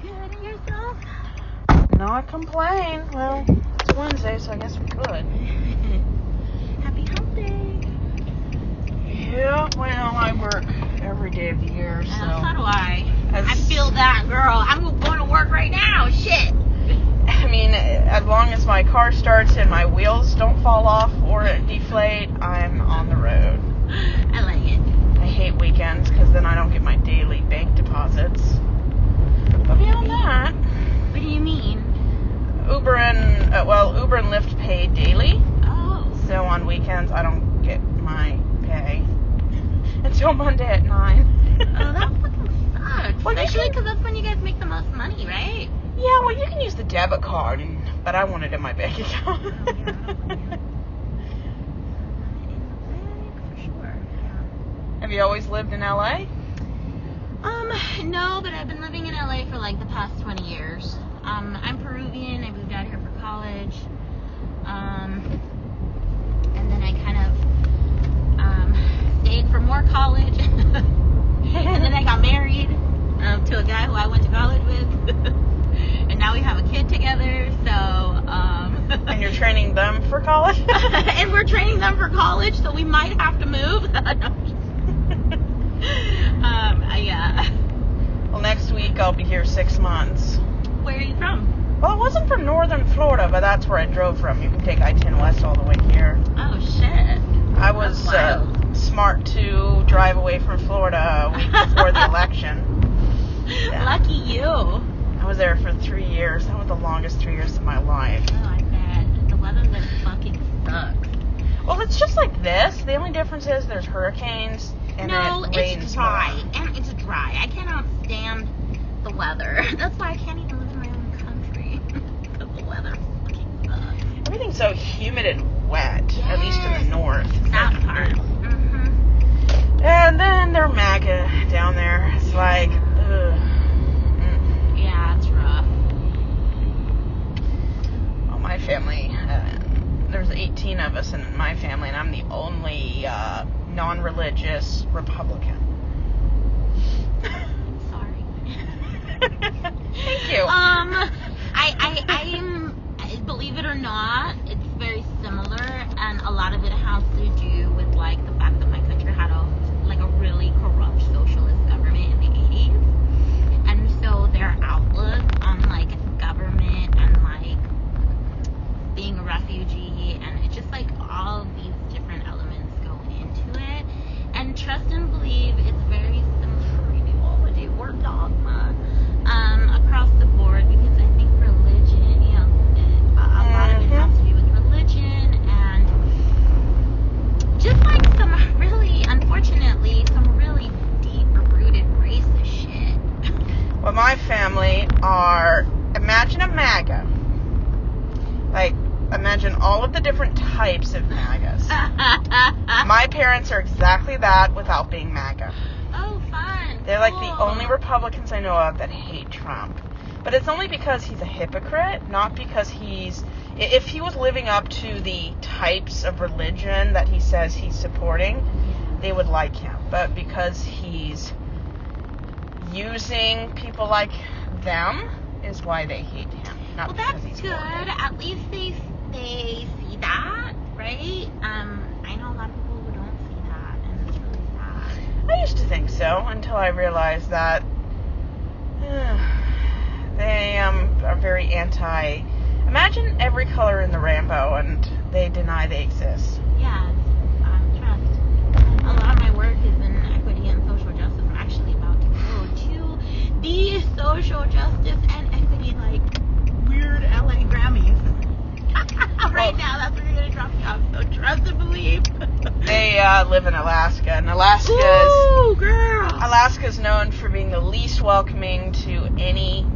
good at yourself? Not complain. Well, it's Wednesday, so I guess we could. Happy hump day. Yeah, well, I work every day of the year, so. So do I. I feel that, girl. I'm going to work right now. Shit. I mean, as long as my car starts and my wheels don't fall off or deflate, I'm on the road. I like it. I hate weekends because then I don't get my daily bank deposits. But beyond that, What do you mean? Uber and Lyft pay daily. Oh. So on weekends, I don't get my pay until Monday at 9. Oh, that fucking sucks. Well, Especially because that's when you guys make the most money, right? Yeah, well, you can use the debit card, but I want it in my bank account. For sure. Have you always lived in LA? No, but I've been living in LA for like the past 20 years. I'm Peruvian. I moved out here for college. And then I kind of stayed for more college. And then I got married to a guy who I went to college with. And now we have a kid together, so And you're training them for college? and we're training them for college, so we might have to move. Yeah. Well, next week I'll be here 6 months. Where are you from? Well, it wasn't from northern Florida, but that's where I drove from. You can take I-10 West all the way here. Oh shit. I was smart to drive away from Florida a week before the election. Yeah. Lucky you. I was there for 3 years. That was the longest 3 years of my life. Oh, I bet. The weather there fucking sucks. Well, it's just like this. The only difference is there's hurricanes and No, then it rains it's dry. more. And it's dry. I cannot stand the weather. That's why I can't even live in my own country. Because the weather fucking sucks. Everything's so humid and wet, at least in the north. That part. Mm-hmm. And then they're MAGA down there. It's like, ugh. Yeah, it's rough. Well, my family, there's 18 of us in my family, and I'm the only non-religious Republican. Sorry. Thank you. I believe it or not, it's very similar, and a lot of it has to do with like the fact that my country had a really corrupt socialist government in the 80s, and so their outlook on like government and like being a refugee, and it's just like all of these different elements go into it, and trust and believe it's very similar ideology or dogma across the board, because I think religion, you know, a lot of it has to do with religion and just like some really, unfortunately, some really deep-rooted racist shit. Well, my family are, imagine a MAGA. Like, imagine all of the different types of MAGAs. My parents are exactly that without being MAGA. Oh, fun. They're like the Cool. only Republicans I know of that hate Trump. But it's only because he's a hypocrite, not because if he was living up to the types of religion that he says he's supporting, they would like him. But because he's using people like them is why they hate him. Not Well, because that's he's good. horrible. At least they see that, right? I know a lot of people who don't see that, and it's really sad. I used to think so until I realized that they are very anti. Imagine every color in the rainbow, and they deny they exist. Yeah, it's, trust. A lot of my work is in equity and social justice. I'm actually about to go to the social justice and equity, like, weird LA Grammys. Right now, that's where you're going to drop me off. So trust and believe. They live in Alaska, and Ooh, girl. Alaska's known for being the least welcoming to any